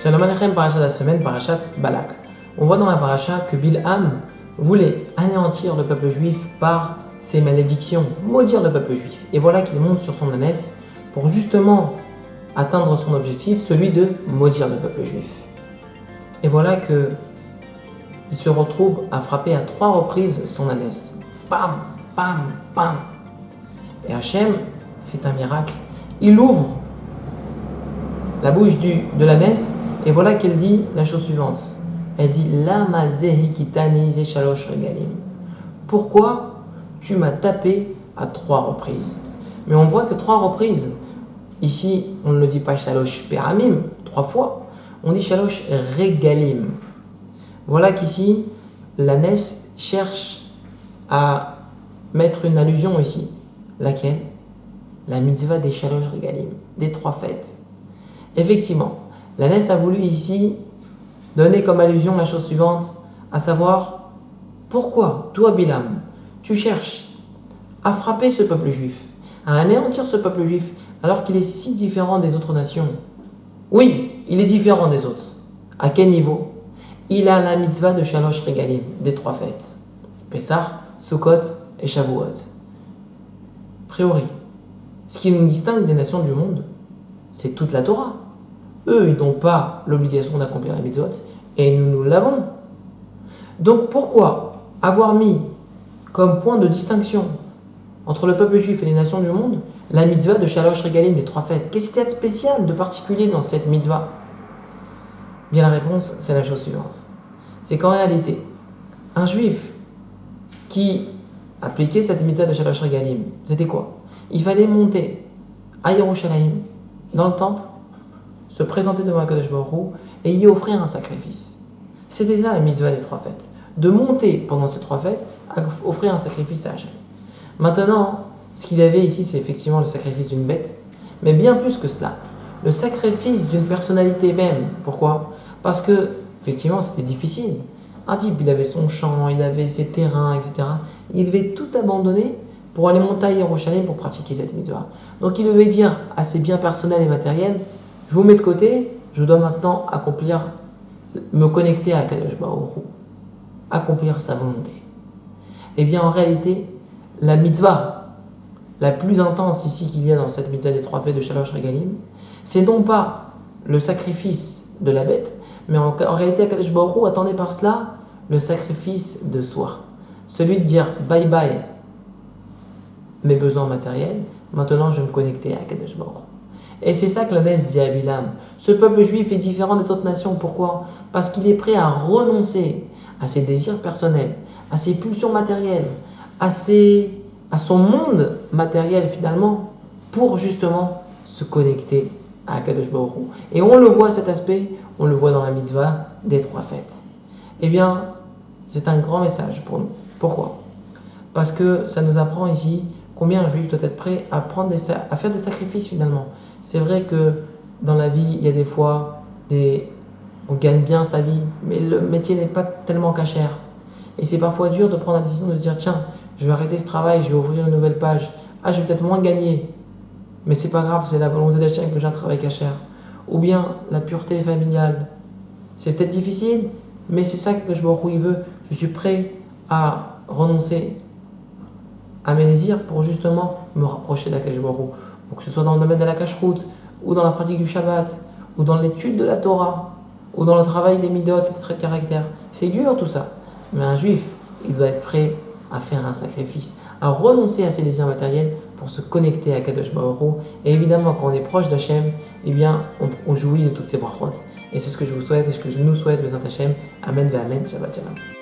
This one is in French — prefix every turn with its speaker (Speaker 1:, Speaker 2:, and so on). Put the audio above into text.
Speaker 1: Shalom Aleichem, parachat de la semaine, parachat Balak. On voit dans la paracha que Bilham voulait anéantir le peuple juif par ses malédictions, maudire le peuple juif. Et voilà qu'il monte sur son ânesse pour justement atteindre son objectif, celui de maudire le peuple juif. Et voilà que il se retrouve à frapper à 3 reprises son ânesse. Bam, bam, bam. Et Hachem fait un miracle. Il ouvre la bouche de l'ânesse et voilà qu'elle dit la chose suivante. Elle dit Lama zehikitani zeshalosh regalim. Pourquoi tu m'as tapé à 3 reprises? Mais on voit que 3 reprises, ici on ne le dit pas shalosh peramim, 3 fois, on dit shalosh regalim. Voilà qu'ici l'ânesse cherche à mettre une allusion ici. Laquelle? La mitzvah des shalosh regalim, des 3 fêtes. Effectivement, l'ânesse a voulu ici donner comme allusion la chose suivante, à savoir, pourquoi toi Bilham, tu cherches à frapper ce peuple juif, à anéantir ce peuple juif, alors qu'il est si différent des autres nations? Oui, il est différent des autres. À quel niveau? Il a la mitzvah de shalosh regalim, des 3 fêtes. Pessah, Sukkot et Shavuot. A priori, ce qui nous distingue des nations du monde, c'est toute la Torah. Eux, ils n'ont pas l'obligation d'accomplir la mitzvot, et nous l'avons. Donc pourquoi avoir mis comme point de distinction entre le peuple juif et les nations du monde la mitzvah de shalosh regalim, des 3 fêtes? Qu'est-ce qu'il y a de spécial, de particulier dans cette mitzvah? Bien, la réponse, c'est la chose suivante. C'est qu'en réalité, un juif qui appliquait cette mitzvah de shalosh regalim, c'était quoi? Il fallait monter à Yerushalayim, dans le temple, se présenter devant Akadosh Baruch Hu et y offrir un sacrifice. C'était ça la mitzvah des 3 fêtes. De monter pendant ces 3 fêtes à offrir un sacrifice à Hachem. Maintenant, ce qu'il y avait ici, c'est effectivement le sacrifice d'une bête, mais bien plus que cela. Le sacrifice d'une personnalité même. Pourquoi? Parce que, effectivement, c'était difficile. Un type, il avait son champ, il avait ses terrains, etc. Il devait tout abandonner pour aller monter à Yerushalayim pour pratiquer cette mitzvah. Donc il devait dire à ses biens personnels et matériels, je vous mets de côté, je dois maintenant me connecter à Kadosh Baruch Hu, accomplir sa volonté. Eh bien en réalité, la mitzvah la plus intense ici qu'il y a dans cette mitzvah des 3 fêtes de shalosh regalim, c'est non pas le sacrifice de la bête, mais en réalité Kadosh Baruch Hu attendait par cela le sacrifice de soi. Celui de dire bye bye mes besoins matériels, maintenant je vais me connecter à Kadosh Baruch Hu. Et c'est ça que l'ânesse dit à Bilham. Ce peuple juif est différent des autres nations. Pourquoi? Parce qu'il est prêt à renoncer à ses désirs personnels, à ses pulsions matérielles, à son monde matériel finalement, pour justement se connecter à Kadosh Baruch Hu. Et on le voit cet aspect, on le voit dans la mitzvah des 3 fêtes. Eh bien, c'est un grand message pour nous. Pourquoi? Parce que ça nous apprend ici combien un juif doit être prêt à faire des sacrifices finalement. C'est vrai que dans la vie, il y a des fois, on gagne bien sa vie, mais le métier n'est pas tellement cachère. Et c'est parfois dur de prendre la décision de se dire, tiens, je vais arrêter ce travail, je vais ouvrir une nouvelle page. Ah, je vais peut-être moins gagner, mais c'est pas grave, c'est la volonté d'Hachem que j'ai un travail cachère. Ou bien la pureté familiale. C'est peut-être difficile, mais c'est ça que je vois où il veut. Je suis prêt à renoncer à mes désirs pour justement me rapprocher d'Akadosh Baruch Hu. Donc que ce soit dans le domaine de la cacheroute, ou dans la pratique du Shabbat, ou dans l'étude de la Torah, ou dans le travail des midot et des traits de caractère. C'est dur tout ça. Mais un juif, il doit être prêt à faire un sacrifice, à renoncer à ses désirs matériels pour se connecter à Kadosh Baruch Hu. Et évidemment, quand on est proche d'Hachem, eh bien, on jouit de toutes ces brachot. Et c'est ce que je vous souhaite et ce que je nous souhaite, Bezrat Hachem. Amen ve Amen. Shabbat Shalom.